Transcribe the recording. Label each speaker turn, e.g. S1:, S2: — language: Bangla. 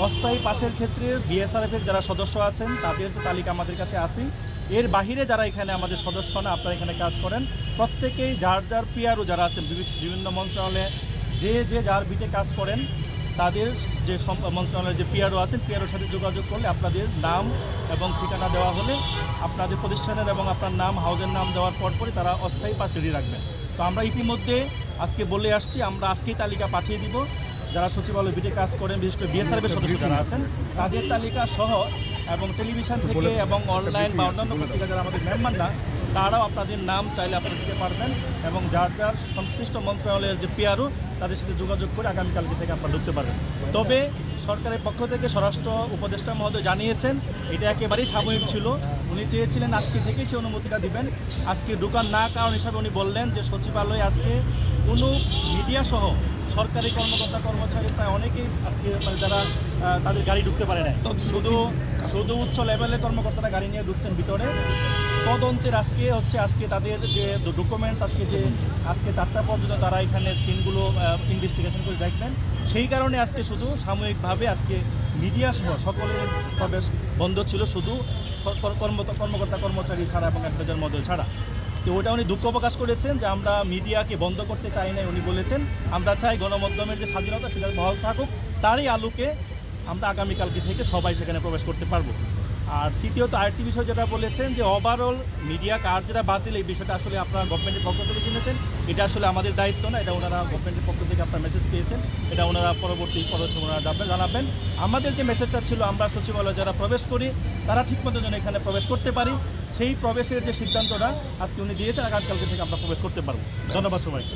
S1: অস্থায়ী পাশের ক্ষেত্রে বিএসআরএফ এর যারা সদস্য আছেন তাদের তো তালিকা আমাদের কাছে আছে। এর বাহিরে যারা এখানে আমাদের সদস্য না, আপনারা এখানে কাজ করেন, প্রত্যেকেই যার যার পিআরও যারা আছেন বিভিন্ন মন্ত্রণালয়ে যে যার বিটে কাজ করেন, তাদের যে মন্ত্রণালয়ের যে পিআরও আছেন, পিআরওর সাথে যোগাযোগ করলে আপনাদের নাম এবং ঠিকানা দেওয়া হলে আপনাদের প্রতিষ্ঠানের এবং আপনার নাম, হাউজের নাম দেওয়ার পরপরই তারা অস্থায়ী পাস রেডি রাখবেন। তো আমরা ইতিমধ্যে আজকে বলে আসছি, আমরা আজকেই তালিকা পাঠিয়ে দিব। যারা সচিবালয় বিটে কাজ করেন, বিশেষ করে বিএসআরএফের সদস্য যারা আছেন তাদের তালিকা সহ, এবং টেলিভিশন থেকে এবং অনলাইন বা অন্যান্য পত্রিকা যারা আমাদের মেম্বার না, তারাও আপনাদের নাম চাইলে আপনারা দিতে পারবেন, এবং যার যার সংশ্লিষ্ট মন্ত্রণালয়ের যে পিআরও তাদের সাথে যোগাযোগ করে আগামীকালকে থেকে আপনারা ঢুকতে পারবেন। তবে সরকারের পক্ষ থেকে স্বরাষ্ট্র উপদেষ্টা মহোদয় জানিয়েছেন এটা একেবারেই সাময়িক ছিল। উনি চেয়েছিলেন আজকে থেকেই সে অনুমতিটা দিবেন। আজকে ঢুকার না কারণ হিসাবে উনি বললেন যে সচিবালয়ে আজকে কোনো মিডিয়া সহ সরকারি কর্মকর্তা কর্মচারী প্রায় অনেকেই আজকে যারা তাদের গাড়ি ঢুকতে পারে না, শুধু উচ্চ লেভেলের কর্মকর্তারা গাড়ি নিয়ে ঢুকছেন ভিতরে। তদন্তের আজকে তাদের যে ডকুমেন্টস আজকে 4টা পর্যন্ত তারা এখানে সিনগুলো ইনভেস্টিগেশন করে দেখবেন। সেই কারণে আজকে শুধু সাময়িকভাবে আজকে মিডিয়া সহ সকলের প্রবেশ বন্ধ ছিল, শুধু কর্মকর্তা কর্মচারী ছাড়া এবং অ্যাডভাইজার মহোদয় ছাড়া। তো ওটা উনি দুঃখ প্রকাশ করেছেন যে আমরা মিডিয়াকে বন্ধ করতে চাই না। উনি বলেছেন আমরা চাই গণমাধ্যমের যে স্বাধীনতা সেটা বহাল থাকুক, তারই আলোকে আমরা আগামীকালকে থেকে সবাই সেখানে প্রবেশ করতে পারবো। আর তৃতীয়ত আরেকটি বিষয় যেটা বলেছেন যে ওভারঅল মিডিয়া কার্ড যেটা বাতিল, এই বিষয়টা আসলে আপনারা গভর্নমেন্টের পক্ষ থেকে জেনেছেন, এটা আসলে আমাদের দায়িত্ব না, এটা ওনারা গভর্নমেন্টের পক্ষ থেকে আপনার মেসেজ পেয়েছেন, এটা ওনারা পরবর্তী ওনারা জানাবেন। আমাদের যে মেসেজটা ছিল আমরা সচিবালয়ে যারা প্রবেশ করি তারা ঠিকমতো যেন এখানে প্রবেশ করতে পারি, সেই প্রবেশের যে সিদ্ধান্তটা আজকে উনি দিয়েছেন, আগামীকালকে থেকে আমরা প্রবেশ করতে পারবো। ধন্যবাদ সবাইকে।